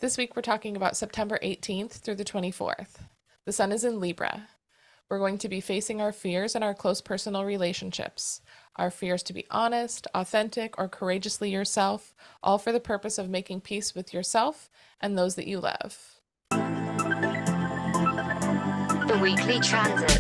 This week we're talking about September 18th through the 24th. The sun is in Libra. We're going to be facing our fears and our close personal relationships. Our fears to be honest, authentic, or courageously yourself, all for the purpose of making peace with yourself and those that you love. The weekly transit.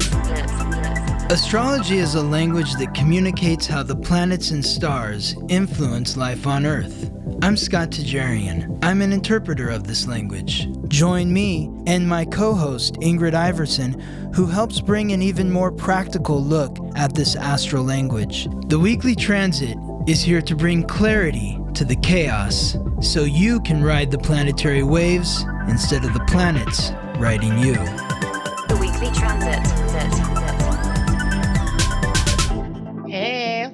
Astrology is a language that communicates how the planets and stars influence life on Earth. I'm Scott Tajarian. I'm an interpreter of this language. Join me and my co-host Ingrid Iverson, who helps bring an even more practical look at this astral language. The weekly transit is here to bring clarity to the chaos, so you can ride the planetary waves instead of the planets riding you. The weekly transit. Hey,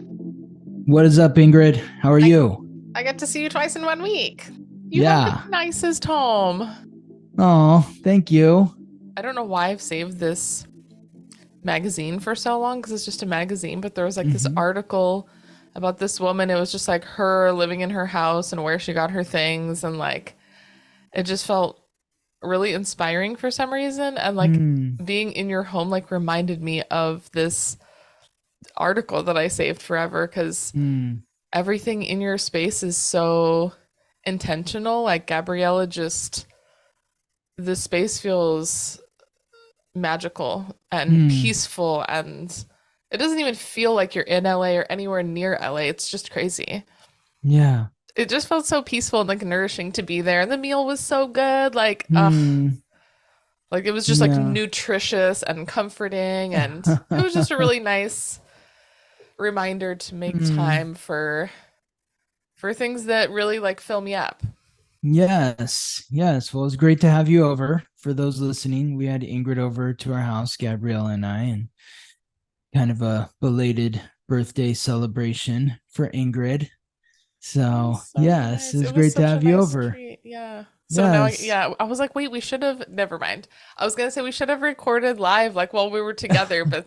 What is up, Ingrid? How are you? I get to see you twice in 1 week. You Yeah. have the nicest home. Oh, thank you. I don't know why I've saved this magazine for so long because it's just a magazine, but there was like this article about this woman. It was just like her living in her house and where she got her things, and like it just felt really inspiring for some reason. And like being in your home like reminded me of this article that I saved forever because everything in your space is so intentional. Like Gabriella just, the space feels magical and peaceful, and it doesn't even feel like you're in LA or anywhere near LA. It's just crazy. Yeah. It just felt so peaceful and like nourishing to be there. And the meal was so good. Like, like it was just like nutritious and comforting. And it was just a really nice reminder to make time for things that really like fill me up. Yes. Well, it's great to have you over. For those listening, we had Ingrid over to our house, Gabriella and I, and kind of a belated birthday celebration for Ingrid. So, yes, Nice. it's It was great to such a have you nice over. treat. Yeah. So now, Yes. I was like, wait, we should have, never mind. I was going to say we should have recorded live like while we were together, but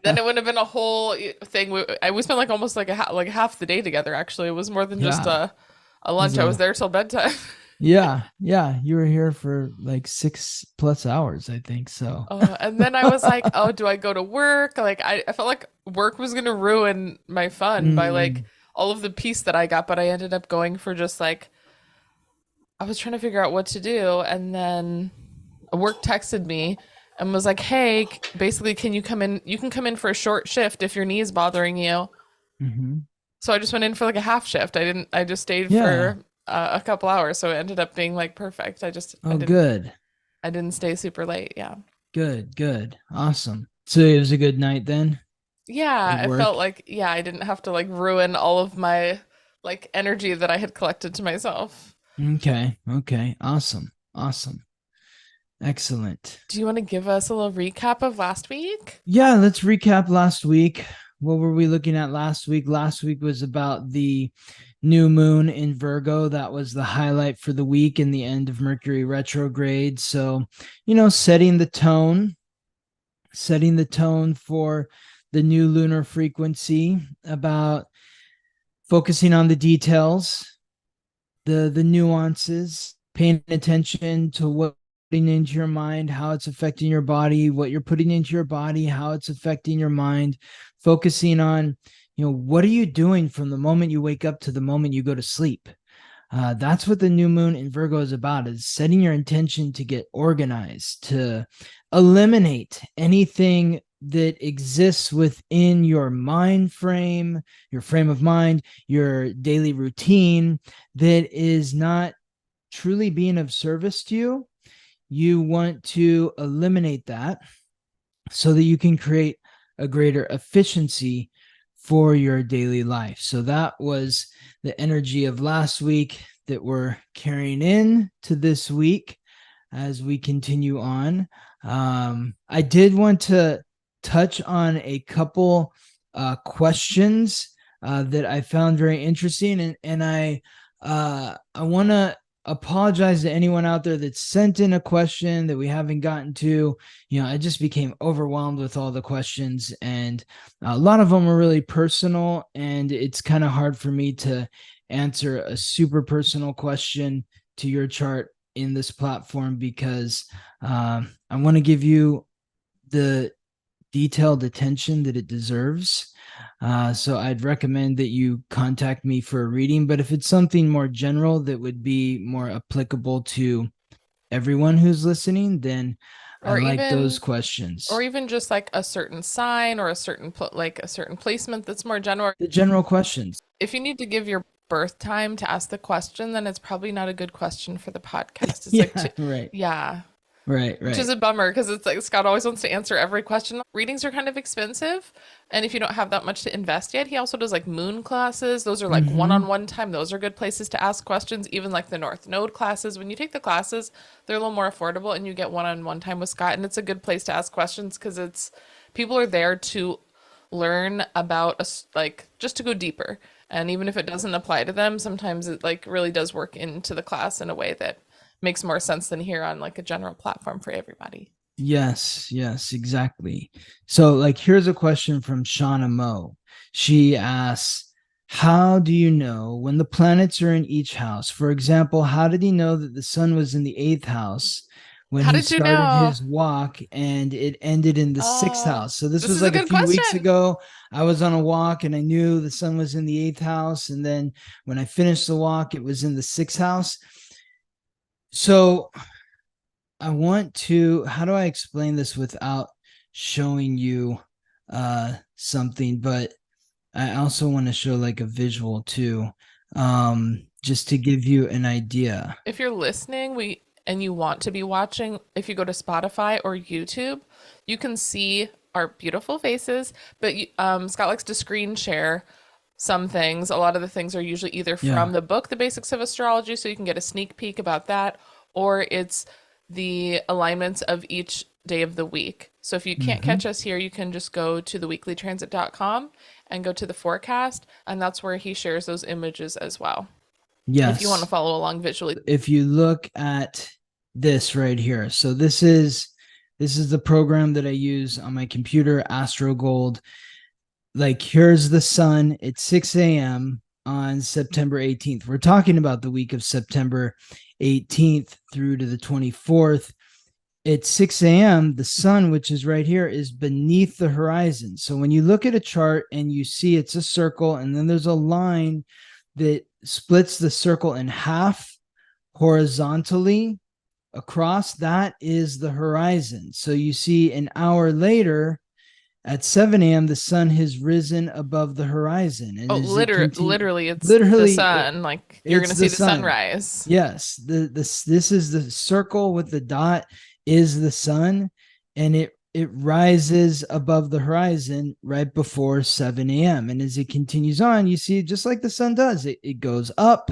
then it would have been a whole thing. We spent like almost like like half the day together, actually. It was more than just Yeah. a lunch. I was there till bedtime. Yeah. You were here for like 6+ hours, I think. So, And then I was like, oh, do I go to work? Like, I felt like work was going to ruin my fun by like all of the peace that I got, but I ended up going for just like, I was trying to figure out what to do. And then work texted me and was like, hey, basically, can you come in? You can come in for a short shift if your knee is bothering you. So I just went in for like a half shift. I just stayed for a couple hours. So it ended up being like perfect. good. I didn't stay super late. Yeah. Good. Awesome. So it was a good night then? Yeah. Good I work? felt like, I didn't have to like ruin all of my like energy that I had collected to myself. Okay. Awesome. Excellent. Do you want to give us a little recap of last week? Yeah, let's recap last week. What were we looking at last week? Last week was about the new moon in Virgo. That was the highlight for the week and the end of Mercury retrograde. So, setting the tone for the new lunar frequency, about focusing on the details, the nuances, paying attention to what putting into your mind, how it's affecting your body, what you're putting into your body, how it's affecting your mind, focusing on, what are you doing from the moment you wake up to the moment you go to sleep? That's what the new moon in Virgo is about, is setting your intention to get organized, to eliminate anything that exists within your mind frame, your frame of mind, your daily routine that is not truly being of service to you. You want to eliminate that so that you can create a greater efficiency for your daily life. So that was the energy of last week that we're carrying in to this week as we continue on. I did want to touch on a couple questions that I found very interesting, and I want to apologize to anyone out there that sent in a question that we haven't gotten to. I just became overwhelmed with all the questions, and a lot of them are really personal, and it's kind of hard for me to answer a super personal question to your chart in this platform because I want to give you the detailed attention that it deserves. So I'd recommend that you contact me for a reading. But if it's something more general that would be more applicable to everyone who's listening, then I Or like those even questions. or even just like a certain sign or a certain like a certain placement that's more general. The general questions. If you need to give your birth time to ask the question, then it's probably not a good question for the podcast. It's like, Yeah, right. yeah, Right, which is right. a bummer because it's like Scott always wants to answer every question. Readings are kind of expensive. And if you don't have that much to invest yet, he also does like moon classes. Those are like one Mm-hmm. on one time. Those are good places to ask questions, even like the North Node classes. When you take the classes, they're a little more affordable and you get one on one time with Scott. And it's a good place to ask questions because it's people are there to learn about us, like just to go deeper. And even if it doesn't apply to them, sometimes it like really does work into the class in a way that makes more sense than here on like a general platform for everybody. Yes, yes, exactly. So, like, here's a question from Shauna Moe. She asks, how do you know when the planets are in each house? For example, how did he know that the sun was in the eighth house when How he did you started know? his walk and it ended in the sixth Oh, house? So, this this was is a like a good few weeks question. ago. I was on a walk and I knew the sun was in the eighth house. And then when I finished the walk, it was in the sixth house. So, I want to, how do I explain this without showing you something, but I also want to show like a visual too, just to give you an idea. If you're listening, we and you want to be watching, if you go to Spotify or YouTube, you can see our beautiful faces. But Scott likes to screen share some things. A lot of the things are usually either from Yeah. the book, The Basics of Astrology, so you can get a sneak peek about that, or it's the alignments of each day of the week. So if you can't Hmm. catch us here, you can just go to theweeklytransit.com and go to the forecast, and that's where he shares those images as well. If you want to Yes. follow along visually. If you look at this right here, so this is the program that I use on my computer, Astro Gold. Like, here's the sun. It's 6 a.m. on September 18th. We're talking about the week of September 18th through to the 24th. At 6 a.m., the sun, which is right here, is beneath the horizon. So when you look at a chart and you see it's a circle, and then there's a line that splits the circle in half horizontally across, that is the horizon. So you see an hour later, at 7 a.m., the sun has risen above the horizon. And Oh, as it continues, literally, it's the literally, sun. Like you're it's gonna the see the sun. sunrise. Yes, this is the circle with the dot is the sun, and it rises above the horizon right before 7 a.m. And as it continues on, you see just like the sun does, it goes up,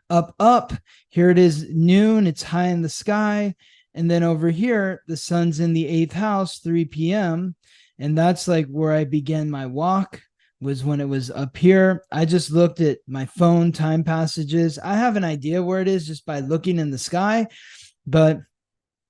up, up. Here it is noon, it's high in the sky. And then over here, the sun's in the eighth house, 3 p.m. And that's like where I began my walk, was when it was up here. I just looked at my phone time passages. I have an idea where it is just by looking in the sky, but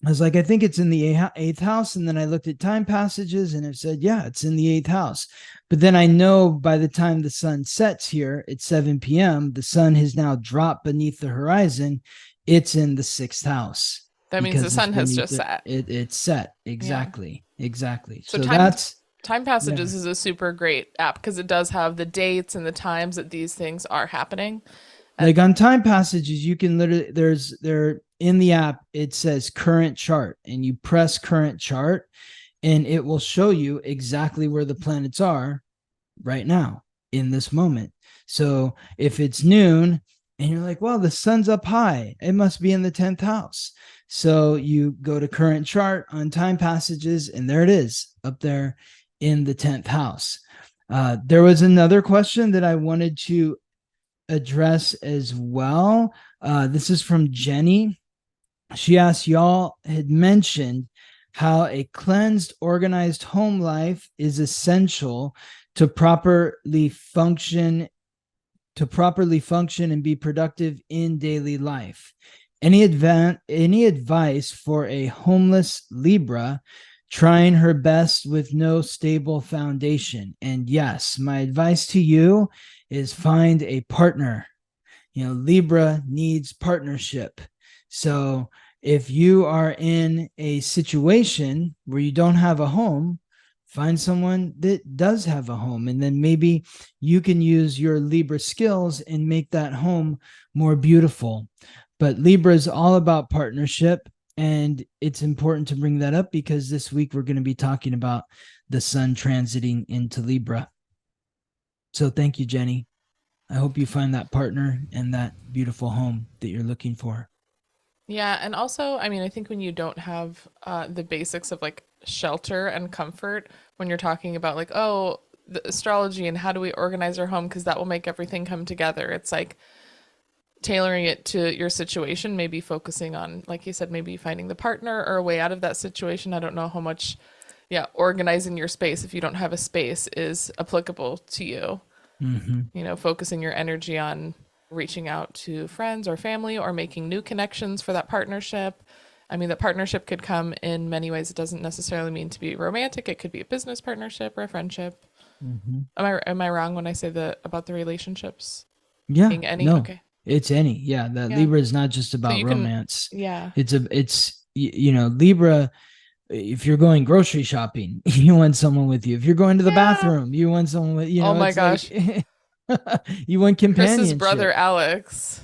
I was like, I think it's in the eighth house. And then I looked at time passages and it said, yeah, it's in the eighth house. But then I know by the time the sun sets here at 7 p.m., the sun has now dropped beneath the horizon. It's in the sixth house That means the because it's sun has beneath just it. set. It's set. Yeah. Exactly. Exactly. So So time that's, time yeah. passages is a super great app because it does have the dates and the times that these things are happening. Like on time passages, you can literally, there in the app, it says current chart, and you press current chart and it will show you exactly where the planets are right now in this moment. So if it's noon and you're like, well, the sun's up high, it must be in the 10th house. So you go to current chart on time passages, and there it is up there in the 10th house. There was another question that I wanted to address as well. This is from Jenny. She asked, y'all had mentioned how a cleansed, organized home life is essential to properly function and be productive in daily life. Any advice for a homeless Libra trying her best with no stable foundation? And yes, my advice to you is find a partner. Libra needs partnership. So if you are in a situation where you don't have a home, find someone that does have a home, and then maybe you can use your Libra skills and make that home more beautiful. But Libra is all about partnership, and it's important to bring that up because this week we're going to be talking about the sun transiting into Libra. So thank you, Jenny. I hope you find that partner and that beautiful home that you're looking for. Yeah, and also, I mean, I think when you don't have the basics of like shelter and comfort, when you're talking about like, oh, the astrology and how do we organize our home, because that will make everything come together. It's like tailoring it to your situation, maybe focusing on, like you said, maybe finding the partner or a way out of that situation. I don't know how much, yeah, organizing your space if you don't have a space is applicable to you. Mm-hmm. You know, focusing your energy on reaching out to friends or family or making new connections for that partnership. I mean, the partnership could come in many ways. It doesn't necessarily mean to be romantic. It could be a business partnership or a friendship. Mm-hmm. Am I wrong when I say about the relationships Yeah, being any? no, Okay. it's any. Yeah, that Yeah. Libra is not just So about you can, romance. yeah. It's Libra. If you're going grocery shopping, you want someone with you. If you're going to the Yeah. bathroom, you want someone with. Oh my It's like gosh. you want Chris's brother companionship. Alex.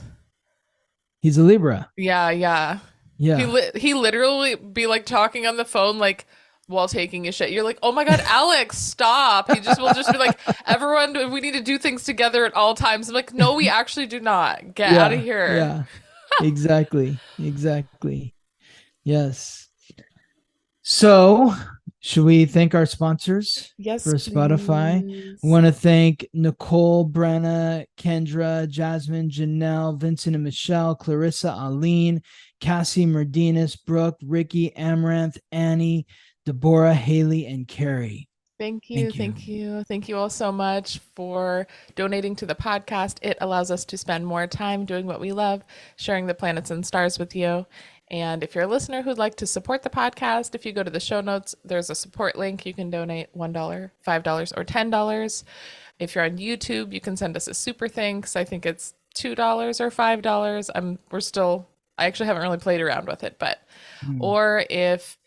He's a Libra. Yeah, yeah. Yeah, He literally be like talking on the phone like while taking a shit. You're like, "Oh my God, Alex, stop." He just will just be like, "Everyone, we need to do things together at all times." I'm like, "No, we actually do not. Get out of yeah, here." yeah. Exactly, exactly. Yes. So, should we thank our sponsors Yes, for Spotify? I please. want to thank Nicole, Brenna, Kendra, Jasmine, Janelle, Vincent and Michelle, Clarissa, Aline, Cassie, Merdinas, Brooke, Ricky, Amaranth, Annie, Deborah, Haley, and Carrie. Thank you. Thank you. Thank you. Thank you all so much for donating to the podcast. It allows us to spend more time doing what we love, sharing the planets and stars with you. And if you're a listener who'd like to support the podcast, if you go to the show notes, there's a support link. You can donate $1, $5, or $10. If you're on YouTube, you can send us a super thanks. I think it's $2 or $5. I actually haven't really played around with it, but Hmm. or if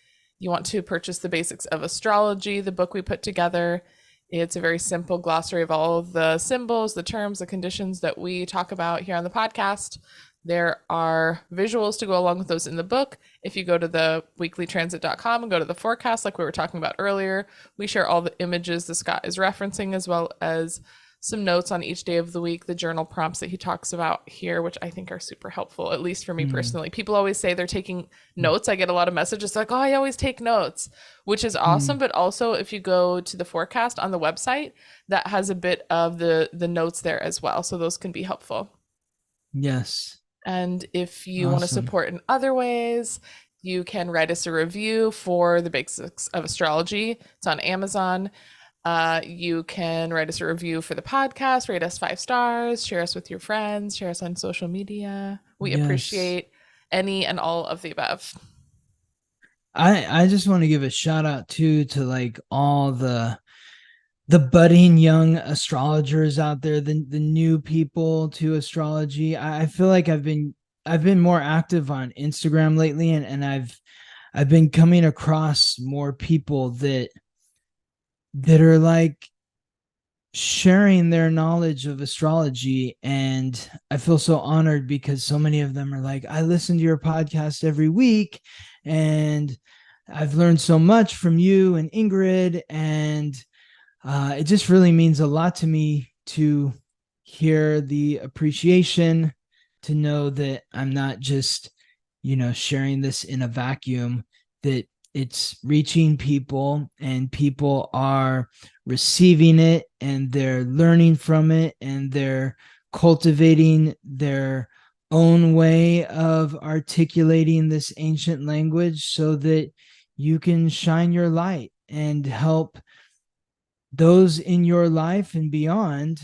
you want to purchase the basics of astrology, the book we put together, it's a very simple glossary of all of the symbols, the terms, the conditions that we talk about here on the podcast. There are visuals to go along with those in the book. If you go to the weeklytransit.com and go to the forecast, like we were talking about earlier, we share all the images that Scott is referencing, as well as some notes on each day of the week, the journal prompts that he talks about here, which I think are super helpful, at least for me Hmm. personally. People always say they're taking notes. I get a lot of messages like, oh, I always take notes, which is awesome. Hmm. But also, if you go to the forecast on the website, that has a bit of the notes there as well. So those can be helpful. Yes. And if you want to Awesome. support in other ways, you can write us a review for the basics of astrology. It's on Amazon. You can write us a review for the podcast, rate us 5 stars, share us with your friends, share us on social media. We Yes. appreciate any and all of the above. I just want to give a shout out too to like all the budding young astrologers out there, the new people to astrology. I feel like I've been more active on Instagram lately, and I've been coming across more people that are like sharing their knowledge of astrology, and I feel so honored because so many of them are like, I listen to your podcast every week, and I've learned so much from you and Ingrid, and it just really means a lot to me to hear the appreciation, to know that I'm not just, sharing this in a vacuum, that it's reaching people and people are receiving it and they're learning from it and they're cultivating their own way of articulating this ancient language so that you can shine your light and help those in your life and beyond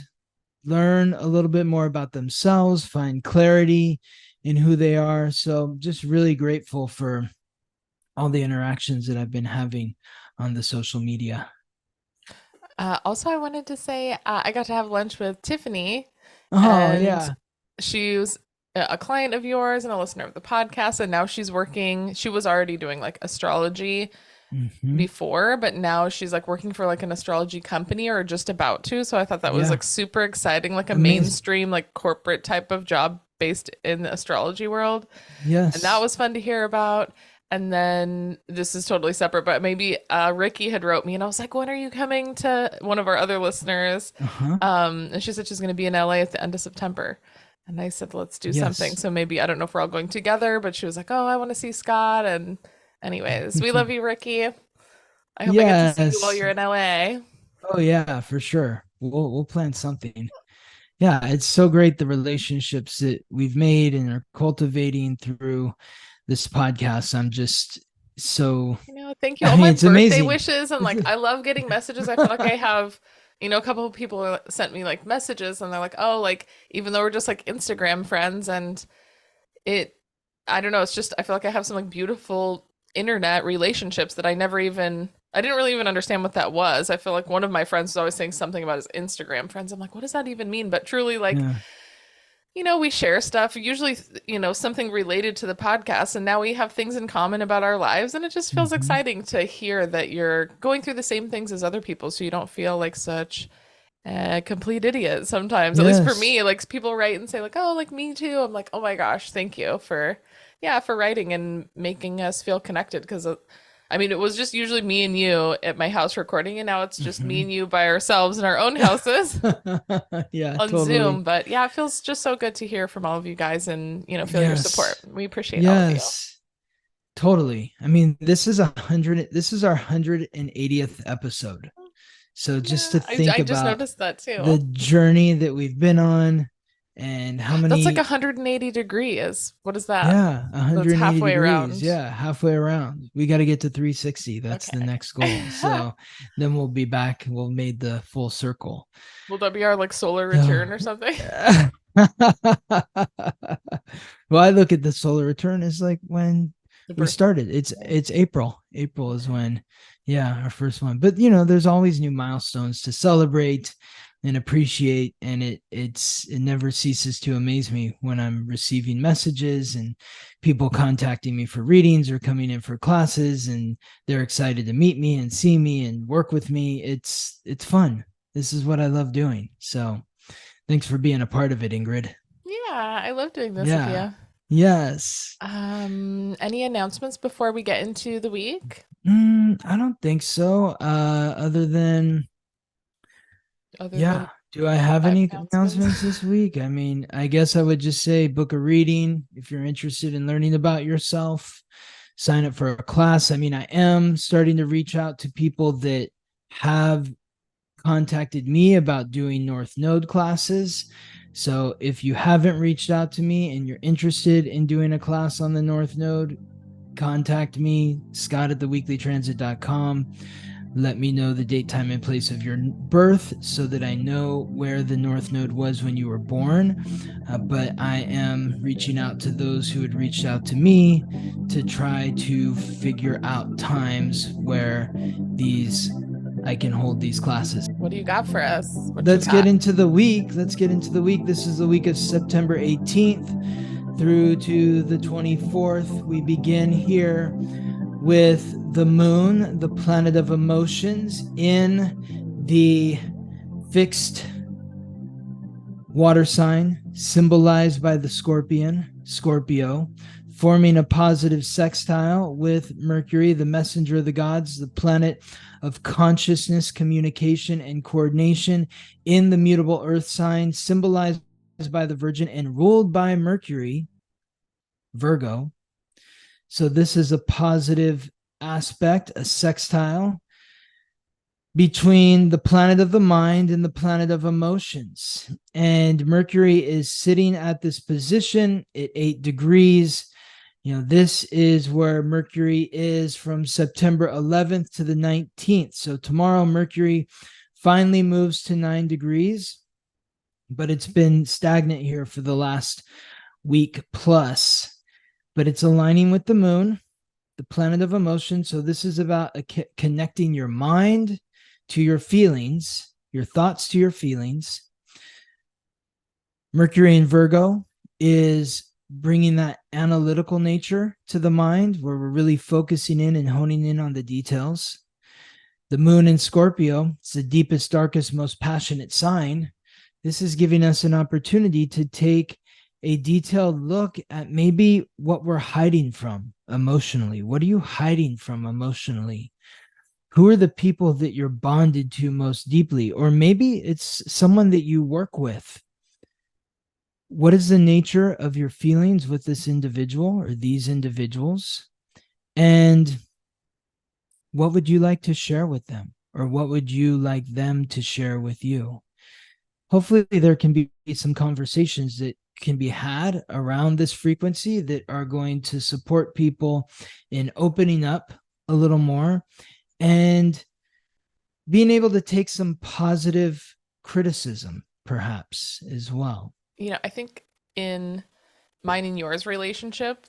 learn a little bit more about themselves, find clarity in who they are. So, just really grateful for all the interactions that I've been having on the social media. Also, I wanted to say I got to have lunch with Tiffany, Oh, and yeah. she was a client of yours and a listener of the podcast, and now she's working. She was already doing like astrology Hmm. before, but now she's like working for like an astrology company or just about to. So I thought that was Yeah. like super exciting, like a Amazing. mainstream, like corporate type of job based in the astrology world. And that Yes. was fun to hear about. And then this is totally separate, but maybe Ricky had wrote me and I was like, when are you coming to one of our other listeners? Uh-huh. And she said she's going to be in LA at the end of September. And I said, let's do something. Yes. So maybe, I don't know if we're all going together, but she was like, oh, I want to see Scott. And anyways, we love you, Ricky. I hope I get to see you while Yes. you're in LA. Oh yeah, for sure. We'll plan something. Yeah, it's so great the relationships that we've made and are cultivating through this podcast. I'm just so Thank you. I All mean my it's birthday amazing. wishes and like I love getting messages. I feel like I have, a couple of people sent me like messages and they're like, "Oh, like even though we're just like Instagram friends and it I don't know, it's just I feel like I have some like beautiful internet relationships that I didn't really even understand what that was. I feel like one of my friends was always saying something about his Instagram friends. I'm like, what does that even mean? But truly, like, Yeah. we share stuff, usually, something related to the podcast. And now we have things in common about our lives. And it just feels Mhm. exciting to hear that you're going through the same things as other people. So you don't feel like such a complete idiot sometimes. At least for Yes. me, like people write and say, like, oh, like me too. I'm like, oh my gosh, thank you for, yeah, for writing and making us feel connected. Because I mean, it was just usually me and you at my house recording, and now it's just me Mhm. and you by ourselves in our own houses Yeah, on totally. Zoom. But yeah, it feels just so good to hear from all of you guys and, feel your support. Yes. We appreciate all of you. Yes. Totally. I mean, this is our 180th episode. So just to Yeah, think I just about noticed that the too. journey that we've been on and how That's like many 180 degrees. What is that? yeah, That's 180 halfway degrees. around. Yeah, halfway around. We got to get to 360. That's the next goal. Okay. So then we'll be back. We'll made the full circle. Will that be our like solar So return or something? well, I look at the solar return as like when The we birth. started. It's April. April is when, yeah, our first one. But there's always new milestones to celebrate and appreciate, and it never ceases to amaze me when I'm receiving messages and people contacting me for readings or coming in for classes, and they're excited to meet me and see me and work with me. It's fun. This is what I love doing. So thanks for being a part of it, Ingrid. Yeah, I love doing this with Yeah. you. Yes. Any announcements before we get into the week? I don't think so. Other than, Other than yeah. Do I have five any announcements. announcements this week? I mean, I guess I would just say book a reading if you're interested in learning about yourself. Sign up for a class. I mean, I am starting to reach out to people that have contacted me about doing North Node classes. So if you haven't reached out to me and you're interested in doing a class on the North Node, contact me, Scott at theweeklytransit.com. Let me know the date, time, and place of your birth so that I know where the North Node was when you were born. But I am reaching out to those who had reached out to me to try to figure out times where I can hold these classes. What do you got for us? What you Let's get got? into the week. Let's get into the week. This is the week of September 18th through to the 24th. We begin here with the moon, the planet of emotions, in the fixed water sign symbolized by the Scorpio, forming a positive sextile with Mercury, the messenger of the gods, the planet of consciousness, communication, and coordination, in the mutable earth sign symbolized by the Virgin and ruled by Mercury, Virgo. So this is a positive aspect, a sextile between the planet of the mind and the planet of emotions. And Mercury is sitting at this position at 8 degrees. This is where Mercury is from September 11th to the 19th. So tomorrow, Mercury finally moves to 9 degrees, but it's been stagnant here for the last week plus. But it's aligning with the moon, the planet of emotion. So this is about connecting your mind to your feelings, your thoughts to your feelings. Mercury in Virgo is bringing that analytical nature to the mind, where we're really focusing in and honing in on the details. The moon in Scorpio, it's the deepest, darkest, most passionate sign. This is giving us an opportunity to take a detailed look at maybe what we're hiding from emotionally. What are you hiding from emotionally? Who are the people that you're bonded to most deeply? Or maybe it's someone that you work with. What is the nature of your feelings with this individual or these individuals? And what would you like to share with them? Or what would you like them to share with you? Hopefully there can be some conversations that can be had around this frequency that are going to support people in opening up a little more and being able to take some positive criticism, perhaps, as well. I think in mine and yours relationship,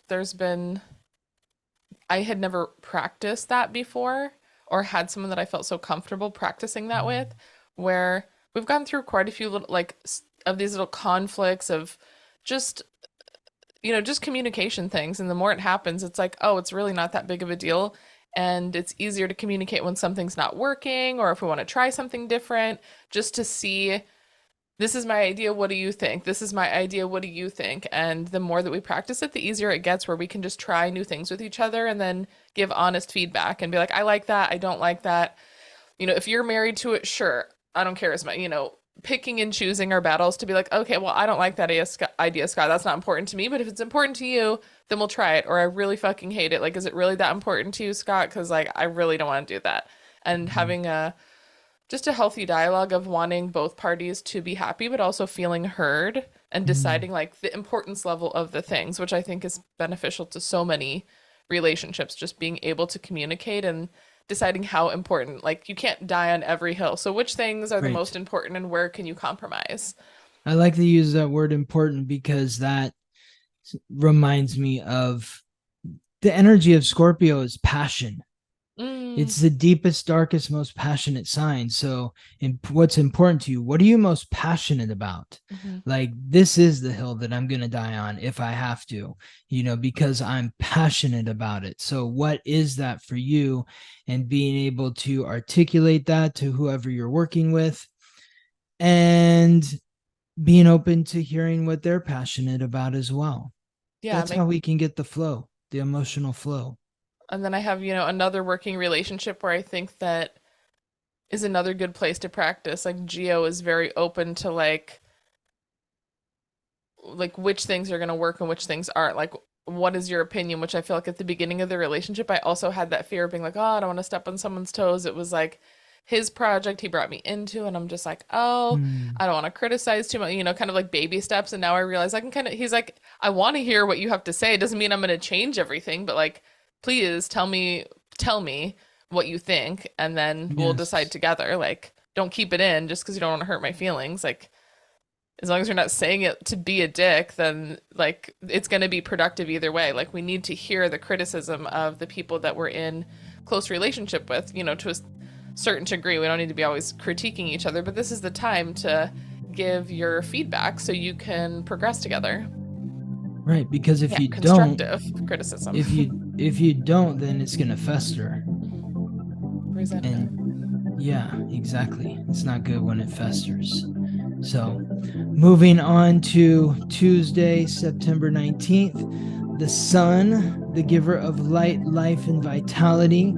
I had never practiced that before or had someone that I felt so comfortable practicing that with, where we've gone through quite a few little, of these little conflicts of just, just communication things. And the more it happens, it's like, oh, it's really not that big of a deal. And it's easier to communicate when something's not working or if we want to try something different, just to see, this is my idea, what do you think? This is my idea, what do you think? And the more that we practice it, the easier it gets, where we can just try new things with each other and then give honest feedback and be like, I like that, I don't like that. If you're married to it, sure, I don't care as much, picking and choosing our battles to be like, okay, well, I don't like that idea, Scott. That's not important to me. But if it's important to you, then we'll try it. Or I really fucking hate it. Like, is it really that important to you, Scott? Because I really don't want to do that. And having just a healthy dialogue of wanting both parties to be happy, but also feeling heard and deciding the importance level of the things, which I think is beneficial to so many relationships, just being able to communicate and deciding how important. You can't die on every hill. So which things are the most important and where can you compromise? I like to use that word important because that reminds me of the energy of Scorpio is passion. It's the deepest, darkest, most passionate sign. So what's important to you? What are you most passionate about? This is the hill that I'm going to die on if I have to, because I'm passionate about it. So what is that for you? And being able to articulate that to whoever you're working with and being open to hearing what they're passionate about as well. Yeah, that's how we can get the flow, the emotional flow. And then I have, another working relationship where I think that is another good place to practice. Geo is very open to which things are going to work and which things aren't. What is your opinion? Which I feel like at the beginning of the relationship, I also had that fear of being like, oh, I don't want to step on someone's toes. It was his project he brought me into, and I'm just like, oh, I don't want to criticize too much, kind of like baby steps. And now I realize I can he's like, I want to hear what you have to say. It doesn't mean I'm going to change everything, but please tell me what you think, and then we'll decide together. Don't keep it in just because you don't want to hurt my feelings. As long as you're not saying it to be a dick, then it's going to be productive either way. We need to hear the criticism of the people that we're in close relationship with, to a certain degree. We don't need to be always critiquing each other, but this is the time to give your feedback so you can progress together. Right, because if you constructive criticism. If you don't, then it's gonna fester. Resentment. And yeah, exactly. It's not good when it festers. So, moving on to Tuesday, September 19th, the sun, the giver of light, life, and vitality,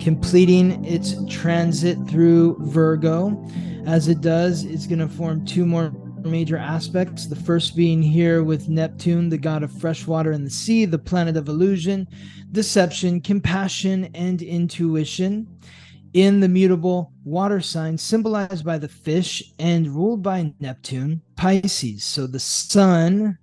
completing its transit through Virgo. As it does, it's going to form two more major aspects. The first being here with Neptune, the god of fresh water and the sea, the planet of illusion, deception, compassion, and intuition. In the mutable water sign, symbolized by the fish and ruled by Neptune, Pisces. So the sun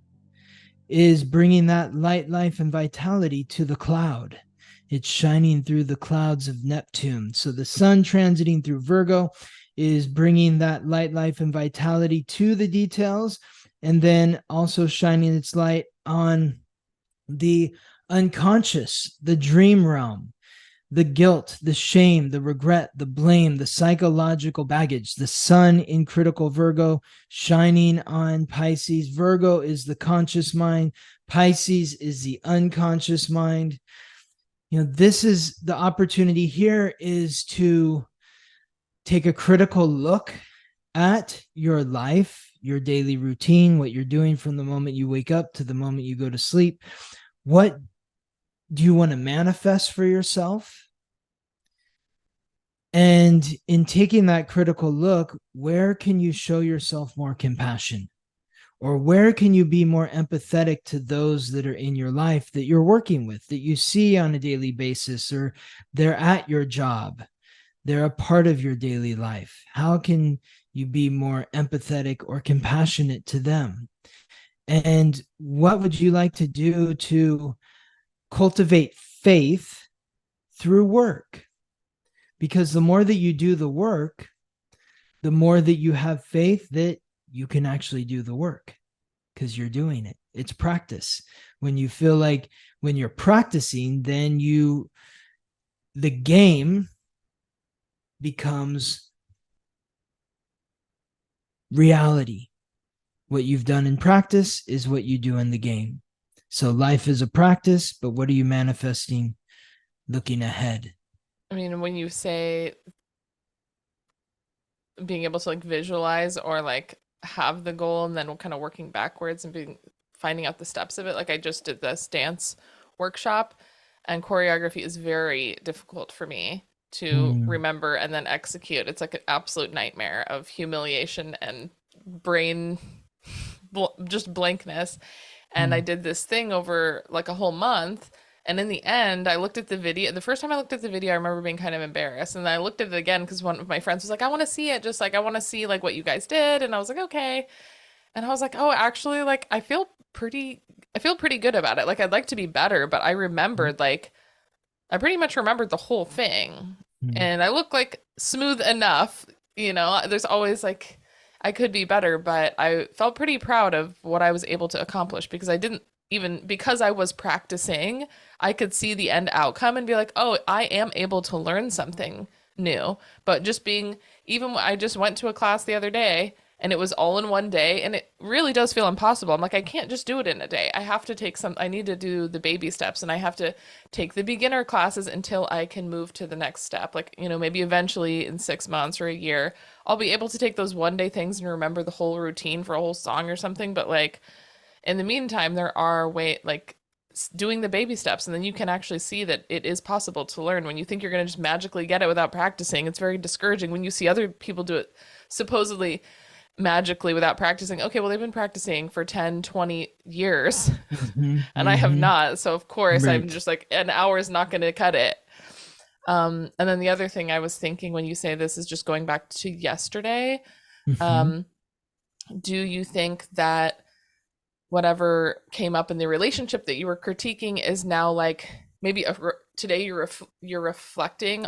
is bringing that light, life, and vitality to the cloud. It's shining through the clouds of Neptune. So the sun transiting through Virgo is bringing that light, life, and vitality to the details, and then also shining its light on the unconscious, the dream realm, the guilt, the shame, the regret, the blame, the psychological baggage. The sun in critical Virgo shining on Pisces. Virgo is the conscious mind. Pisces is the unconscious mind. This is the opportunity here, is to take a critical look at your life, your daily routine, what you're doing from the moment you wake up to the moment you go to sleep. What do you want to manifest for yourself? And in taking that critical look, where can you show yourself more compassion? Or where can you be more empathetic to those that are in your life that you're working with, that you see on a daily basis, or they're at your job, they're a part of your daily life? How can you be more empathetic or compassionate to them? And what would you like to do to cultivate faith through work? Because the more that you do the work, the more that you have faith that you can actually do the work, because you're doing it. It's practice. When you feel like, when you're practicing, then the game becomes reality. What you've done in practice is what you do in the game. So life is a practice, but what are you manifesting looking ahead? I mean, when you say being able to like visualize or like have the goal and then kind of working backwards and finding out the steps of it. Like I just did this dance workshop, and choreography is very difficult for me to remember and then execute. It's like an absolute nightmare of humiliation and brain just blankness. And I did this thing over like a whole month. And in the end, I looked at the video. The first time I looked at the video, I remember being kind of embarrassed. And then I looked at it again because one of my friends was like, I want to see it. Just like, I want to see like what you guys did. And I was like, okay. And I was like, oh, actually, like, I feel pretty good about it. Like, I'd like to be better, but I remembered, like, I pretty much remembered the whole thing. And I look like smooth enough, there's always like, I could be better, but I felt pretty proud of what I was able to accomplish, because because I was practicing, I could see the end outcome and be like, oh, I am able to learn something new. But I just went to a class the other day and it was all in one day, and it really does feel impossible. I'm like, I can't just do it in a day. I need to do the baby steps, and I have to take the beginner classes until I can move to the next step. Like, maybe eventually in 6 months or a year, I'll be able to take those one day things and remember the whole routine for a whole song or something. But like, in the meantime, there are doing the baby steps, and then you can actually see that it is possible to learn. When you think you're going to just magically get it without practicing, it's very discouraging when you see other people do it supposedly magically without practicing. Okay, well, they've been practicing for 10, 20 years and I have not. So of course, right. I'm just like, an hour is not going to cut it. And then the other thing I was thinking when you say this is just going back to yesterday. Do you think that whatever came up in the relationship that you were critiquing is now like maybe today you're reflecting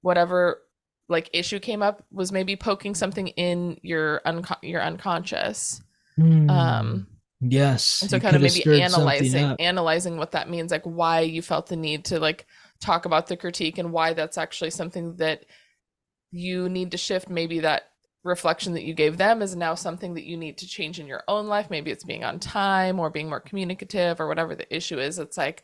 whatever like issue came up was maybe poking something in your unconscious? Yes. And so kind of maybe analyzing what that means, like why you felt the need to like talk about the critique and why that's actually something that you need to shift. Maybe that reflection that you gave them is now something that you need to change in your own life. Maybe it's being on time or being more communicative or whatever the issue is. It's like,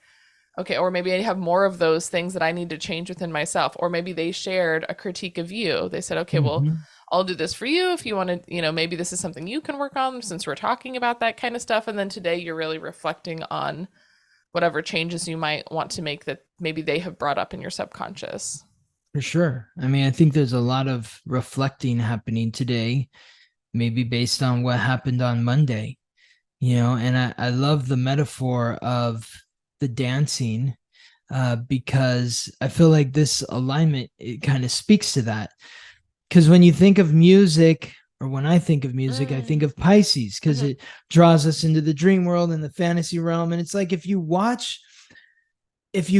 okay, or maybe I have more of those things that I need to change within myself. Or maybe they shared a critique of you. They said, okay, well, I'll do this for you if you want to, maybe this is something you can work on since we're talking about that kind of stuff. And then today you're really reflecting on whatever changes you might want to make that maybe they have brought up in your subconscious. For sure. I mean, I think there's a lot of reflecting happening today, maybe based on what happened on Monday, and I love the metaphor of the dancing because I feel like this alignment, it kind of speaks to that. Because when you think of music, or when I think of music, I think of Pisces, because it draws us into the dream world and the fantasy realm. And it's like, if you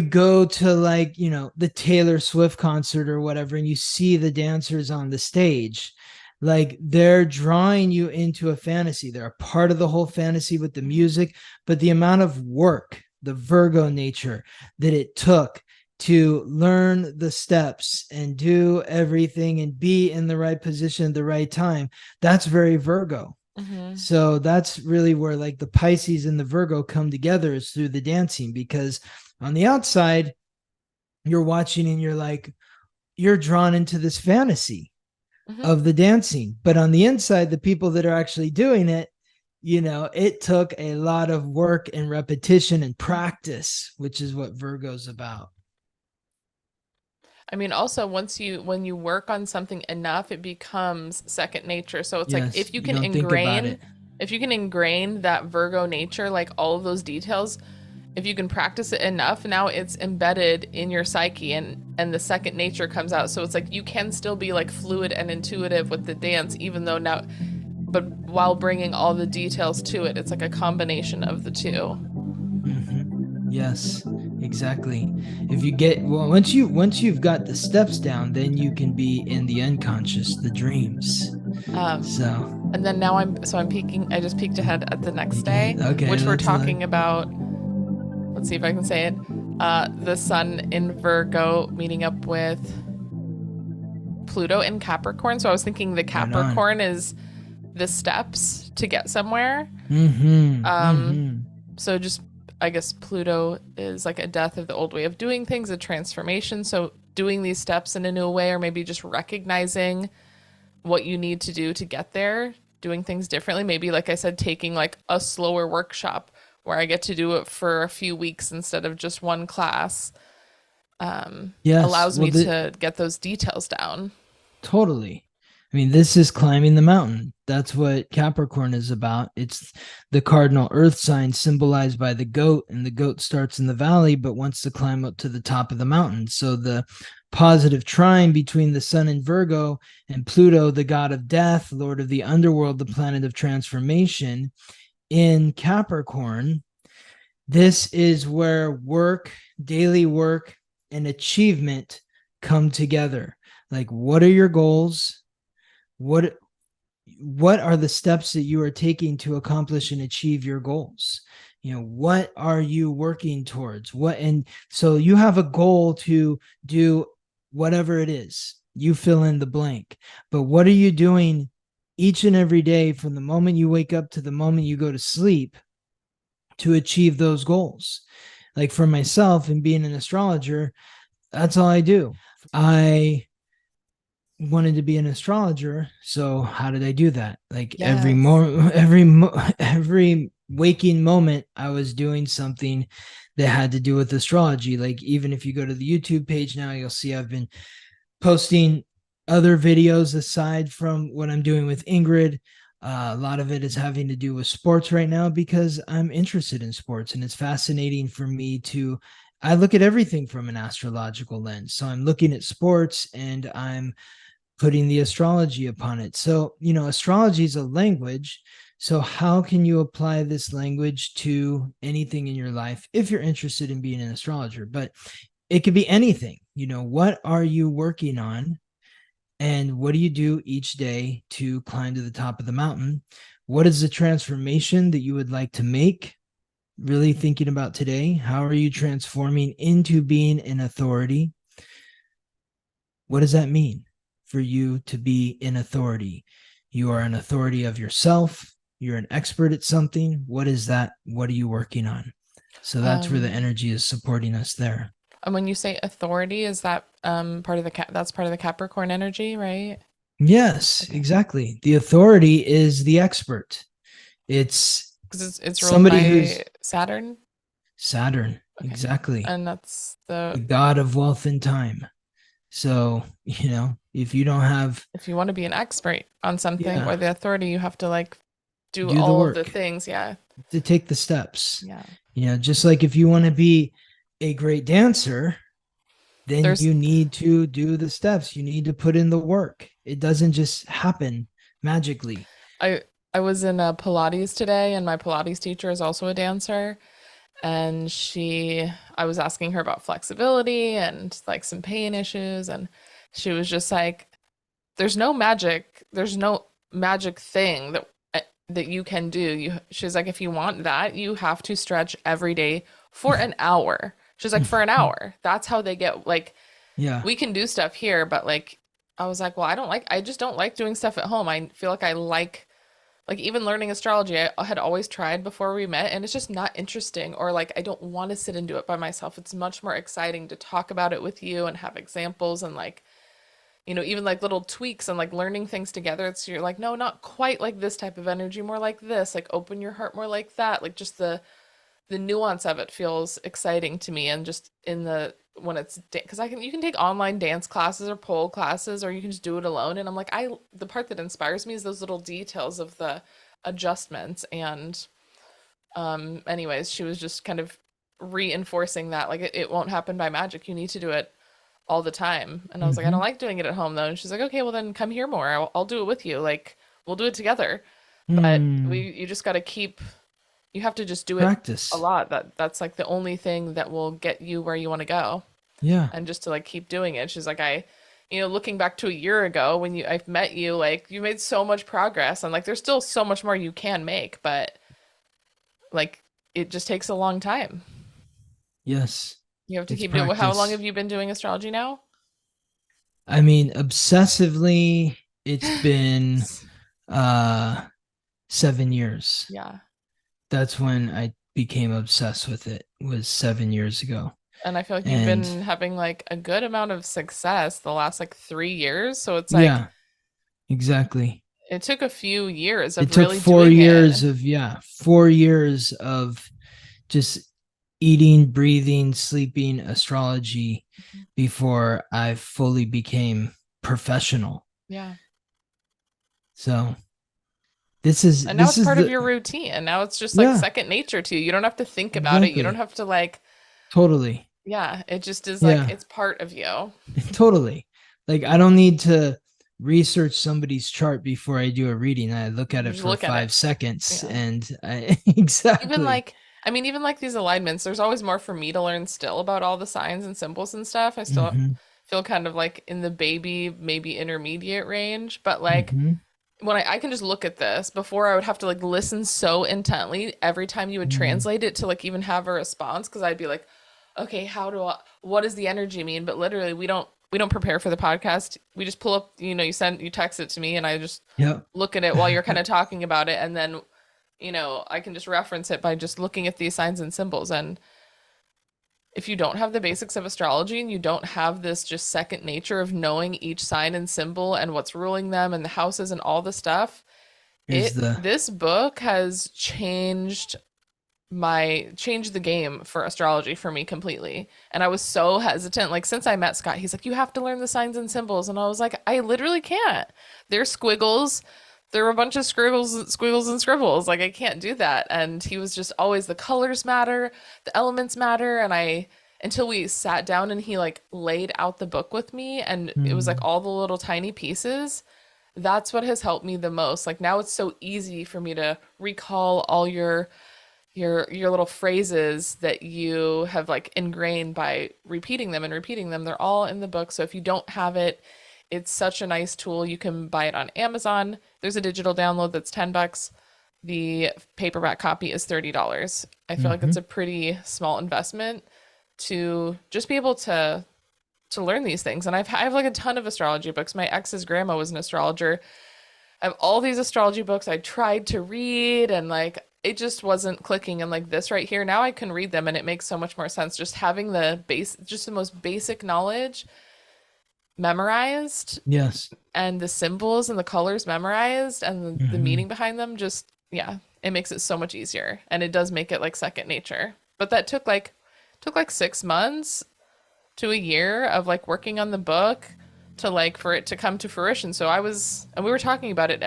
go to like, the Taylor Swift concert or whatever, and you see the dancers on the stage, like they're drawing you into a fantasy. They're a part of the whole fantasy with the music, but the amount of work, the Virgo nature that it took to learn the steps and do everything and be in the right position at the right time. That's very Virgo. Mm-hmm. So that's really where like the Pisces and the Virgo come together, is through the dancing, because on the outside, you're watching and you're like, you're drawn into this fantasy Mm-hmm. of the dancing. But on the inside, the people that are actually doing it, it took a lot of work and repetition and practice, which is what Virgo's about. I mean, also when you work on something enough, it becomes second nature. So it's like Yes, you don't think about it. if you can ingrain that Virgo nature, like all of those details, if you can practice it enough, now it's embedded in your psyche, and the second nature comes out. So it's like you can still be like fluid and intuitive with the dance, even though now, but while bringing all the details to it. It's like a combination of the two. Yes, exactly. If you get, well, once you've got the steps down, then you can be in the unconscious, the dreams. So And then now I'm peeking. I just peeked ahead at the next day, okay, which we're let's talking about. Let's see if I can say it. The sun in Virgo meeting up with Pluto in Capricorn. So I was thinking the Capricorn is the steps to get somewhere. So just, I guess Pluto is like a death of the old way of doing things, a transformation. So doing these steps in a new way, or maybe just recognizing what you need to do to get there, doing things differently. Maybe, like I said, taking like a slower workshop where I get to do it for a few weeks instead of just one class, yes, allows well, me to get those details down. totally. I mean, this is climbing the mountain. That's what Capricorn is about. It's the cardinal earth sign symbolized by the goat, and the goat starts in the valley but wants to climb up to the top of the mountain. So the positive trine between the sun in Virgo and Pluto, the god of death, lord of the underworld, the planet of transformation, in Capricorn, this is where work, daily work, and achievement come together. Like, what are your goals? What are the steps that you are taking to accomplish and achieve your goals? What are you working towards? And so you have a goal to do whatever it is. You fill in the blank. But what are you doing each and every day, from the moment you wake up to the moment you go to sleep, to achieve those goals? Like for myself, and being an astrologer, that's all I do. I wanted to be an astrologer, so how did I do that? Like every waking moment, I was doing something that had to do with astrology. Like, even if you go to the YouTube page now, you'll see I've been posting other videos aside from what I'm doing with Ingrid. A lot of it is having to do with sports right now, because I'm interested in sports, and it's fascinating for me to, I look at everything from an astrological lens. So I'm looking at sports and I'm putting the astrology upon it. So, astrology is a language. So how can you apply this language to anything in your life if you're interested in being an astrologer? But it could be anything. What are you working on? And what do you do each day to climb to the top of the mountain? What is the transformation that you would like to make? Really thinking about today. How are you transforming into being an authority? What does that mean for you to be in authority? You are an authority of yourself. You're an expert at something. What is that? What are you working on? So that's where the energy is supporting us there. And when you say authority, is that part of that's part of the Capricorn energy, right? Yes, exactly. The authority is the expert. It's Because it's ruled somebody by who's Saturn. Saturn, exactly. And that's The the god of wealth and time. So, if you don't have, if you want to be an expert on something, or yeah, the authority, you have to like do do the all of the work things. Yeah. to take the steps. Yeah. Just like if you want to be a great dancer, then There's you need to do the steps. You need to put in the work. It doesn't just happen magically. I I was in a Pilates today, and my Pilates teacher is also a dancer, and I was asking her about flexibility and like some pain issues, and she was just like, there's no magic thing that you can do. She's like, if you want that, you have to stretch every day for an hour. She's like, for an hour. That's how they get, like, Yeah. we can do stuff here, but like, I was like, well, I just don't like doing stuff at home. I feel like I like even learning astrology, I had always tried before we met, and it's just not interesting, or like I don't want to sit and do it by myself. It's much more exciting to talk about it with you and have examples and like, even like little tweaks and like learning things together. It's you're like, no, not quite like this type of energy, more like this, like open your heart more like that. Like just the nuance of it feels exciting to me, and just in the when it's because you can take online dance classes or pole classes, or you can just do it alone, and I'm like, the part that inspires me is those little details of the adjustments. And anyways, she was just kind of reinforcing that like it won't happen by magic, you need to do it all the time. And I was like, I don't like doing it at home though. And she's like, okay, well then come here more, I'll do it with you, like we'll do it together. But you just got to you have to just do it Practice. a lot. That's like the only thing that will get you where you want to go. Yeah. And just to like keep doing it. She's like, looking back to a year ago when I've met you, like you made so much progress, and like there's still so much more you can make, but like it just takes a long time. Yes. You have to It's keep doing. How long practice. have you been doing astrology now? I mean, obsessively, it's been 7 years. Yeah. That's when I became obsessed with it, was 7 years ago. And I feel like you've And been having like a good amount of success the last like 3 years. So it's like yeah, exactly. it took a few years It of took really 4 years doing it. of 4 years of just eating, breathing, sleeping astrology before I fully became professional. Yeah. So this is And now this it's is part of the your routine. And now it's just like yeah, second nature to you. You don't have to think about it. You don't exactly. have to like, Totally. yeah, it just is like Yeah. it's part of you. Totally. Like I don't need to research somebody's chart before I do a reading. I look at You it just for look at it. 5 seconds Yeah. and Even exactly. like, even like these alignments, there's always more for me to learn still about all the signs and symbols and stuff. I still Hmm. feel kind of like in the baby, maybe intermediate range, but like Hmm. when I can just look at this before I would have to like listen so intently every time you would Hmm. translate it to like even have a response, because I'd be like, okay, what does the energy mean? But literally we don't prepare for the podcast. We just pull up, you text it to me, and I just Yep. look at it while you're kind of talking about it, and then I can just reference it by just looking at these signs and symbols. And if you don't have the basics of astrology and you don't have this just second nature of knowing each sign and symbol and what's ruling them and the houses and all the stuff, Here's the this book has changed the game for astrology for me completely. And I was so hesitant. Like since I met Scott, he's like, you have to learn the signs and symbols. And I was like, I literally can't. They're squiggles. There were a bunch of squiggles and scribbles. Like I can't do that. And he was just always, the colors matter, the elements matter. And until we sat down and he like laid out the book with me, and it was like all the little tiny pieces, that's what has helped me the most. Like now it's so easy for me to recall all your little phrases that you have like ingrained by repeating them and repeating them. They're all in the book. So if you don't have it, it's such a nice tool. You can buy it on Amazon. There's a digital download that's $10. The paperback copy is $30. I feel like it's a pretty small investment to just be able to learn these things. And I have like a ton of astrology books. My ex's grandma was an astrologer. I have all these astrology books I tried to read, and like it just wasn't clicking. And like this right here, now I can read them and it makes so much more sense. Just having just the most basic knowledge memorized, yes. and the symbols and the colors memorized, and the meaning behind them, just yeah, it makes it so much easier. And it does make it like second nature. But that took like 6 months to a year of like working on the book to like for it to come to fruition. So and we were talking about it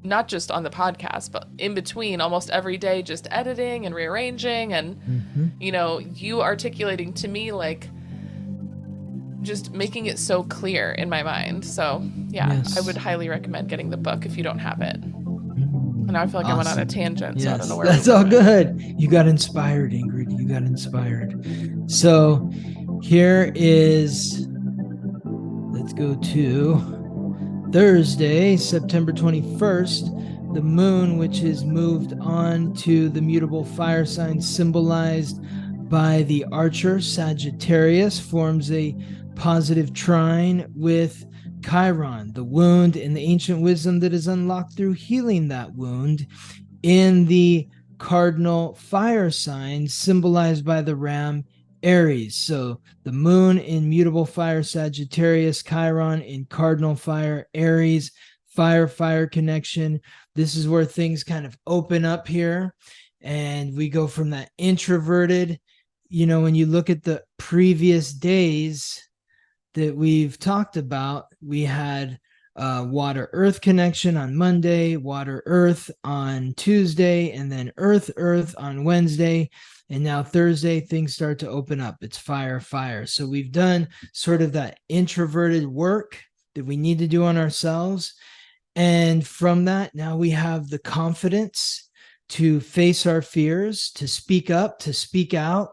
not just on the podcast, but in between almost every day, just editing and rearranging, and you articulating to me, like just making it so clear in my mind. So yeah, Yes. I would highly recommend getting the book if you don't have it. And now I feel like I went on a Awesome. tangent, so I don't Yes, know where that's we all went. good. You got inspired, Ingrid. You got inspired. So here is, let's go to Thursday, September 21st. The moon, which is moved on to the mutable fire sign, symbolized by the archer Sagittarius forms a positive trine with Chiron, the wound and the ancient wisdom that is unlocked through healing that wound in the cardinal fire sign symbolized by the ram Aries. So the moon in mutable fire Sagittarius, Chiron in cardinal fire Aries, fire connection. This is where things kind of open up here, and we go from that introverted, when you look at the previous days that we've talked about, we had water earth connection on Monday, water earth on Tuesday, and then earth on Wednesday. And now Thursday, things start to open up. It's fire. So we've done sort of that introverted work that we need to do on ourselves. And from that, now we have the confidence to face our fears, to speak up, to speak out,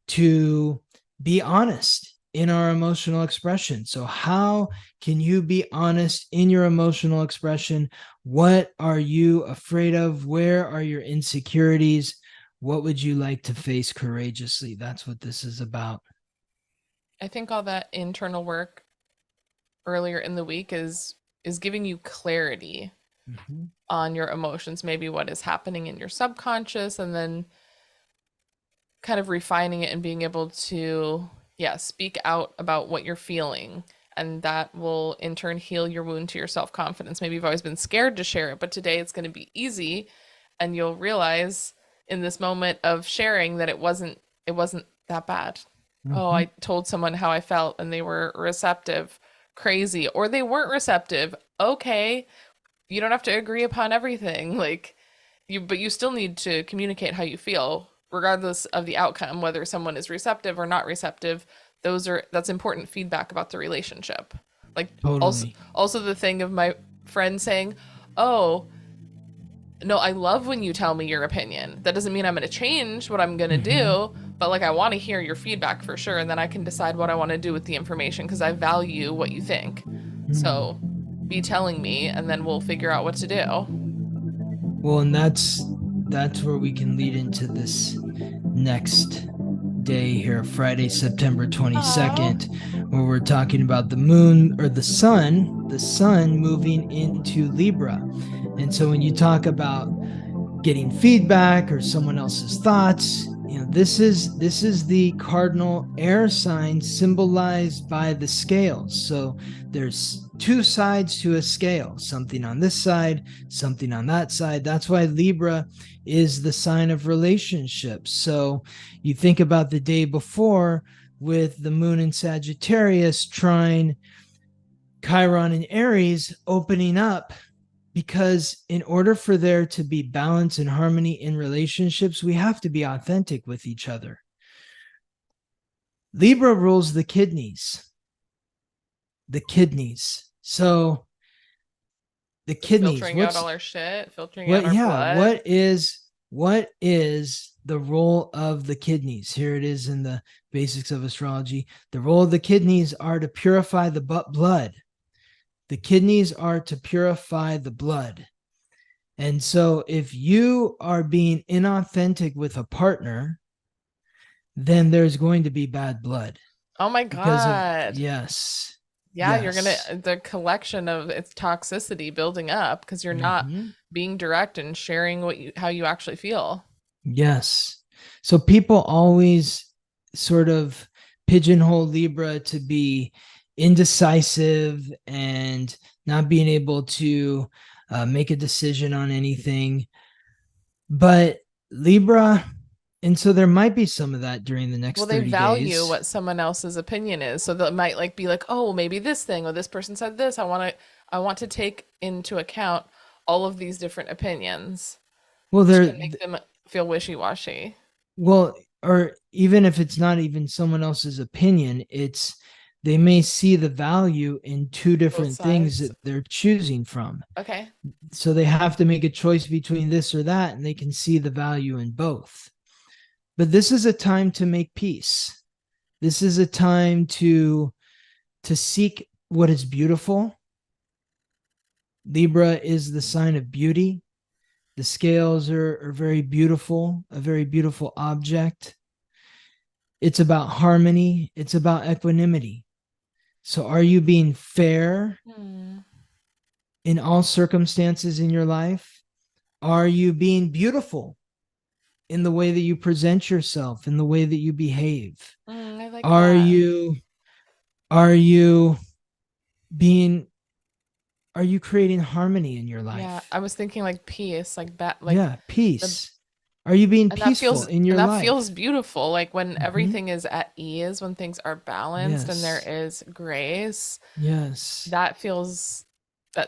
to be honest in our emotional expression. So how can you be honest in your emotional expression? What are you afraid of? Where are your insecurities? What would you like to face courageously? That's what this is about. I think all that internal work earlier in the week is giving you clarity on your emotions, maybe what is happening in your subconscious, and then kind of refining it and being able to, speak out about what you're feeling. And that will in turn heal your wound to your self-confidence. Maybe you've always been scared to share it, but today it's going to be easy, and you'll realize in this moment of sharing that it wasn't that bad. Oh, I told someone how I felt and they were receptive. Crazy. Or they weren't receptive. Okay. You don't have to agree upon everything. But you still need to communicate how you feel, regardless of the outcome, whether someone is receptive or not receptive. That's important feedback about the relationship. Totally. Also the thing of my friend saying, "Oh, no, I love when you tell me your opinion. That doesn't mean I'm going to change what I'm going to do, but I want to hear your feedback for sure, and then I can decide what I want to do with the information because I value what you think. So be telling me, and then we'll figure out what to do." Well, and that's where we can lead into this next day here, Friday, September 22nd, where we're talking about the moon, or the sun moving into Libra. And so when you talk about getting feedback or someone else's thoughts, this is the cardinal air sign symbolized by the scales. So there's two sides to a scale, something on this side, something on that side. That's why Libra is the sign of relationships. So you think about the day before with the moon in Sagittarius trine Chiron in Aries, opening up, because in order for there to be balance and harmony in relationships, we have to be authentic with each other. Libra rules the kidneys. So the kidneys, filtering out all our shit, filtering what, out our blood. what is the role of the kidneys? Here it is in the basics of astrology. The role of the kidneys are to purify the blood. The kidneys are to purify the blood. And so if you are being inauthentic with a partner, then there's going to be bad blood. Oh my God. Yes. Yeah, you're going to, the collection of its toxicity building up because you're not being direct and sharing how you actually feel. Yes. So people always sort of pigeonhole Libra to be indecisive and not being able to make a decision on anything. But Libra, and so there might be some of that during the next 30 days. Well, they value what someone else's opinion is. So they might be like, oh, maybe this thing, or this person said this. I want to take into account all of these different opinions. Well, to make them feel wishy-washy. Well, or even if it's not even someone else's opinion, they may see the value in two different things that they're choosing from. Okay. So they have to make a choice between this or that, and they can see the value in both. But this is a time to make peace. This is a time to seek what is beautiful. Libra is the sign of beauty. The scales are very beautiful, a very beautiful object. It's about harmony. It's about equanimity. So are you being fair in all circumstances in your life? Are you being beautiful in the way that you present yourself, in the way that you behave? I like Are that. you being are you creating harmony in your Yeah, life? I was thinking like peace, like Yeah, the peace. Are you being and that peaceful feels in and your that feels life? beautiful. Like when Hmm. everything is at ease, when things are balanced and there Yes. is grace, Yes. that feels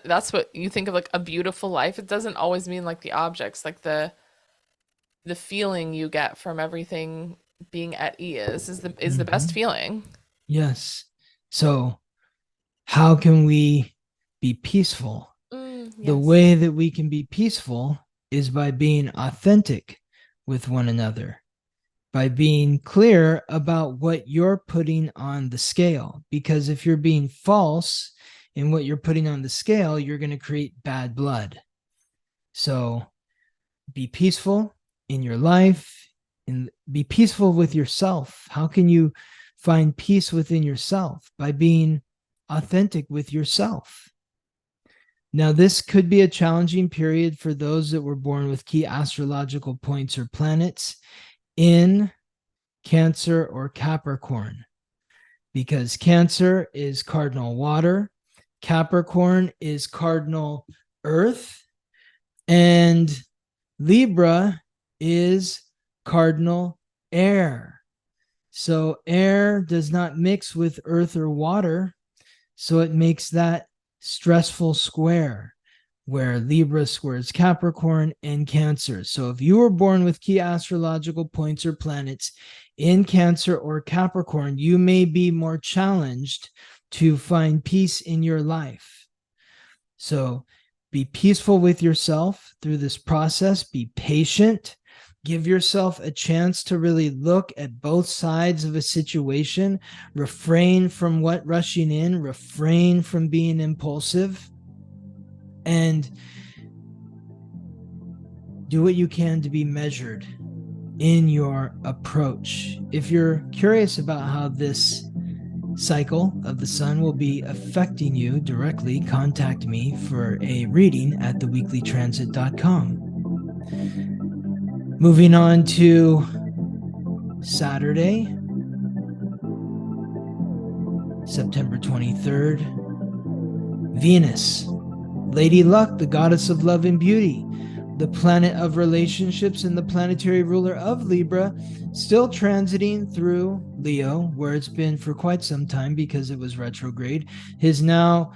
that's what you think of like a beautiful life. It doesn't always mean like the objects, like the feeling you get from everything being at ease is the best Hmm. feeling. Yes. So, how can we be peaceful? The Yes. way that we can be peaceful is by being authentic with one another, by being clear about what you're putting on the scale. Because if you're being false in what you're putting on the scale, you're going to create bad blood. So be peaceful in your life and be peaceful with yourself. How can you find peace within yourself? By being authentic with yourself. Now, this could be a challenging period for those that were born with key astrological points or planets in Cancer or Capricorn, because Cancer is cardinal water, Capricorn is cardinal earth, and Libra is cardinal air. So air does not mix with earth or water. So it makes that stressful square where Libra squares Capricorn and Cancer. So if you were born with key astrological points or planets in Cancer or Capricorn, you may be more challenged to find peace in your life. So be peaceful with yourself through this process. Be patient. Give yourself a chance to really look at both sides of a situation. Refrain from what rushing in, refrain from being impulsive, and do what you can to be measured in your approach. If you're curious about how this cycle of the sun will be affecting you directly, contact me for a reading at theweeklytransit.com. Moving on to Saturday, September 23rd, Venus, Lady Luck, the goddess of love and beauty, the planet of relationships and the planetary ruler of Libra, still transiting through Leo, where it's been for quite some time because it was retrograde, has now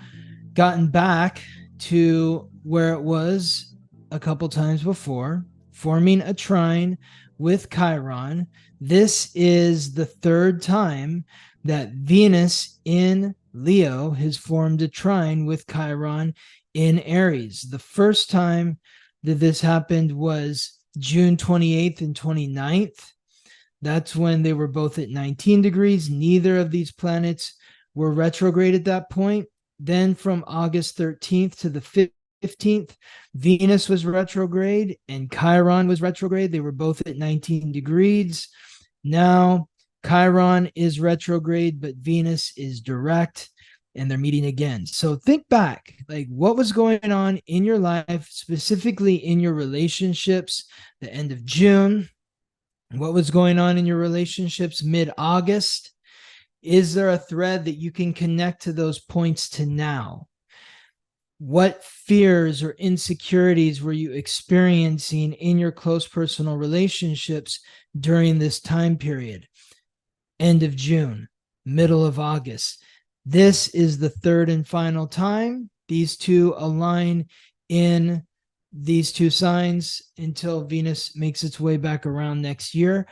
gotten back to where it was a couple times before, forming a trine with Chiron. This is the third time that Venus in Leo has formed a trine with Chiron in Aries. The first time that this happened was June 28th and 29th. That's when they were both at 19 degrees. Neither of these planets were retrograde at that point. Then from August 13th to the 15th, Venus was retrograde and Chiron was retrograde. They were both at 19 degrees. Now Chiron is retrograde, but Venus is direct and they're meeting again. So think back, like what was going on in your life, specifically in your relationships, the end of June. What was going on in your relationships mid-August? Is there a thread that you can connect to those points to now? What fears or insecurities were you experiencing in your close personal relationships during this time period? End of June, middle of August. This is the third and final time these two align in these two signs until Venus makes its way back around next year.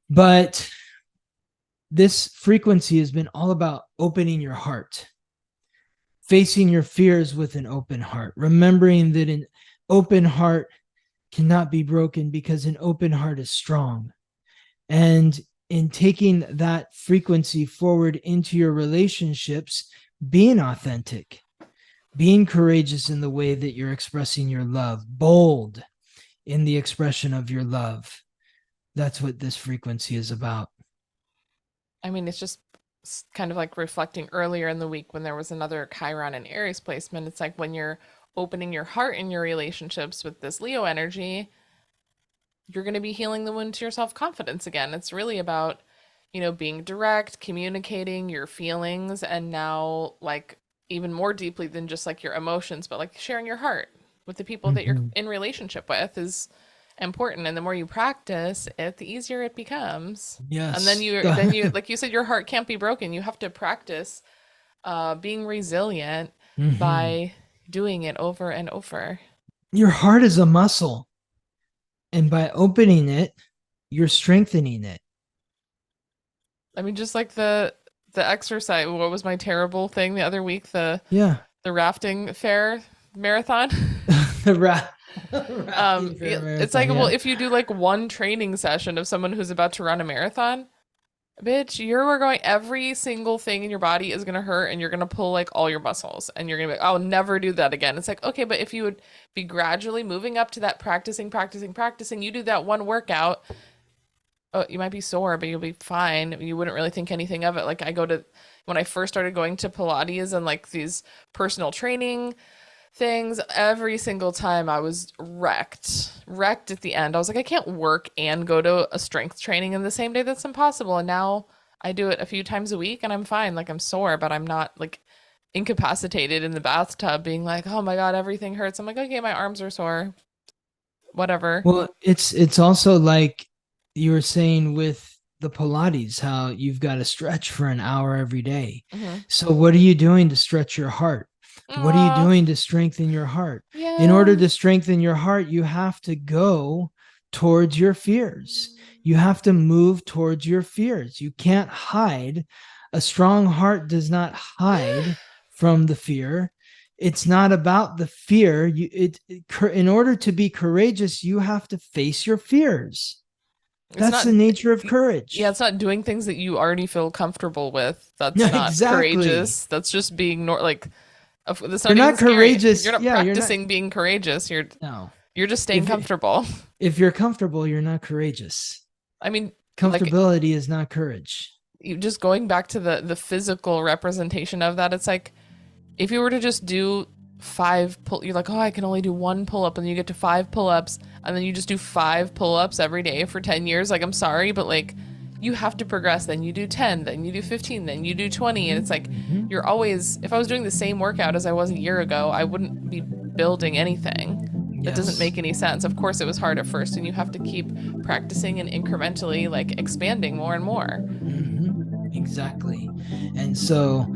But this frequency has been all about opening your heart, facing your fears with an open heart, remembering that an open heart cannot be broken because an open heart is strong. And in taking that frequency forward into your relationships, being authentic, being courageous in the way that you're expressing your love, bold in the expression of your love. That's what this frequency is about. I mean, it's just kind of like reflecting earlier in the week when there was another Chiron and Aries placement. It's like when you're opening your heart in your relationships with this Leo energy, you're going to be healing the wound to your self confidence again. It's really about, being direct, communicating your feelings, and now, like, even more deeply than just like your emotions, but like sharing your heart with the people that you're Mhm. in relationship with is important. And the more you practice it, the easier it becomes. And then Yes. like you said, your heart can't be broken. You have to practice being resilient Mhm. by doing it over and over. Your heart is a muscle, and by opening it, you're strengthening it. I mean, just like the exercise. What was my terrible thing the other week? Yeah. The rafting fair marathon. the rafting for a It's like, marathon. well, Yeah. if you do like one training session of someone who's about to run a marathon, bitch, you're going, every single thing in your body is gonna hurt, and you're gonna pull like all your muscles, and you're gonna be like, I'll never do that again. It's like, okay, but if you would be gradually moving up to that, practicing, you do that one workout. Oh, you might be sore, but you'll be fine. You wouldn't really think anything of it. Like when I first started going to Pilates and like these personal training things, every single time I was wrecked at the end. I was like, I can't work and go to a strength training in the same day. That's impossible. And now I do it a few times a week and I'm fine. Like I'm sore, but I'm not like incapacitated in the bathtub being like, oh my God, everything hurts. I'm like, okay, my arms are sore. Whatever. Well, it's also like you were saying with the Pilates, how you've got to stretch for an hour every day. Mm-hmm. So what are you doing to stretch your heart? What are you Aw, doing to strengthen your heart? In order yeah. to strengthen your heart, you have to go towards your fears. You have to move towards your fears. You can't hide. A strong heart does not hide from the fear. It's not about the fear. In order to be courageous, you have to face your fears. It's That's not, the nature of yeah, courage. it's not doing things that you already feel comfortable with. No, That's not exactly. courageous. That's just being like, that's You're not even not scary. You're courageous. not Yeah, you're not. practicing being courageous. No. You're just staying If comfortable. if you're comfortable, you're not courageous. I mean, like Comfortability is not courage. you just going back to the physical representation of that, it's like if you were to just do you're like, oh, I can only do one pull up, and then you get to 5 pull-ups, and then you just do 5 pull-ups every day for 10 years. Like, I'm sorry, but like, you have to progress. Then you do 10, then you do 15, then you do 20. And it's like, Mm-hmm. you're always, if I was doing the same workout as I was a year ago, I wouldn't be building anything. That doesn't Yes. make any sense. Of course, it was hard at first, and you have to keep practicing and incrementally, like, expanding more and more. Mm-hmm. Exactly. And so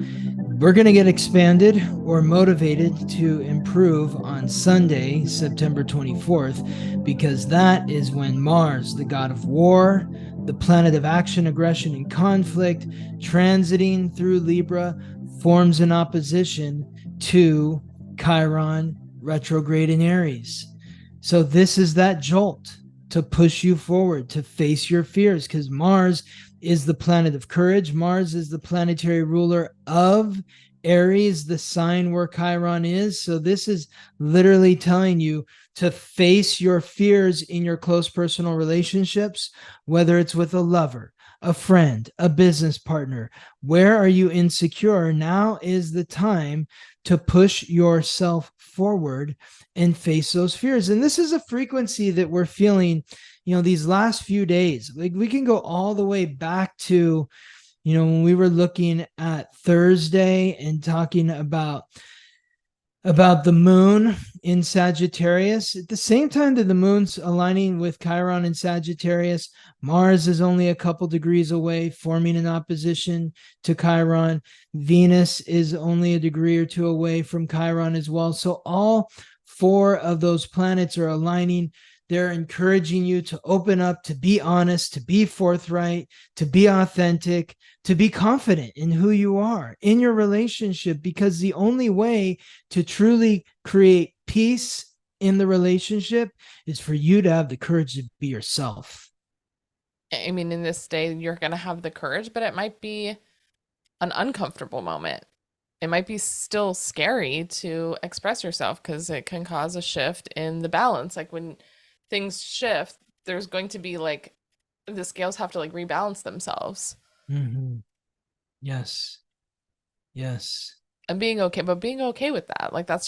we're going to get expanded or motivated to improve on Sunday, September 24th, because that is when Mars, the god of war, the planet of action, aggression, and conflict, transiting through Libra, forms an opposition to Chiron retrograde in Aries. So this is that jolt to push you forward, to face your fears, because Mars is the planet of courage. Mars is the planetary ruler of Aries, the sign where Chiron is. So this is literally telling you to face your fears in your close personal relationships, whether it's with a lover, a friend, a business partner. Where are you insecure? Now is the time to push yourself forward and face those fears. And this is a frequency that we're feeling, these last few days. Like we can go all the way back to, when we were looking at Thursday and talking about the moon in Sagittarius. At the same time that the moon's aligning with Chiron in Sagittarius, Mars is only a couple degrees away, forming an opposition to Chiron. Venus is only a degree or two away from Chiron as well. So all four of those planets are aligning. They're encouraging you to open up, to be honest, to be forthright, to be authentic, to be confident in who you are in your relationship, because the only way to truly create peace in the relationship is for you to have the courage to be yourself. I mean, in this day, you're going to have the courage, but it might be an uncomfortable moment. It might be still scary to express yourself because it can cause a shift in the balance. Like when things shift, there's going to be like the scales have to like rebalance themselves. Mhm. Yes. Yes. And being okay with that. Like that's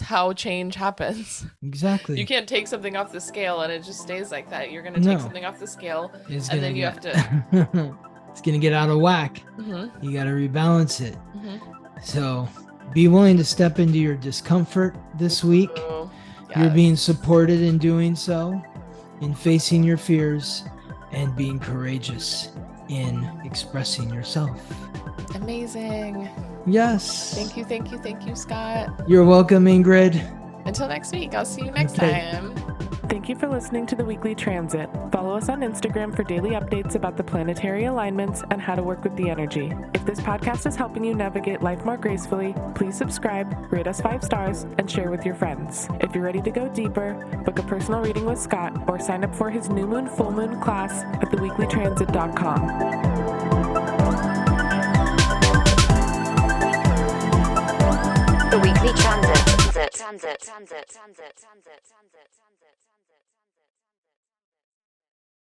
how change happens. You Exactly. can't take something off the scale and it just stays like that. You're going to take No. something off the scale It's and gonna then you get have to it's gonna get out of whack. Mhm. You gotta rebalance it. Mhm. So be willing to step into your discomfort this week. Ooh, You're being yes. supported in doing so, in facing your fears, and being courageous in expressing yourself. Amazing. Yes. Thank you, Scott. You're welcome, Ingrid. Until next week, I'll see you next Okay. time. Thank you for listening to the Weekly Transit. Follow us on Instagram for daily updates about the planetary alignments and how to work with the energy. If this podcast is helping you navigate life more gracefully, please subscribe, rate us 5 stars, and share with your friends. If you're ready to go deeper, book a personal reading with Scott or sign up for his new moon, full moon class at theweeklytransit.com. The Weekly Transit.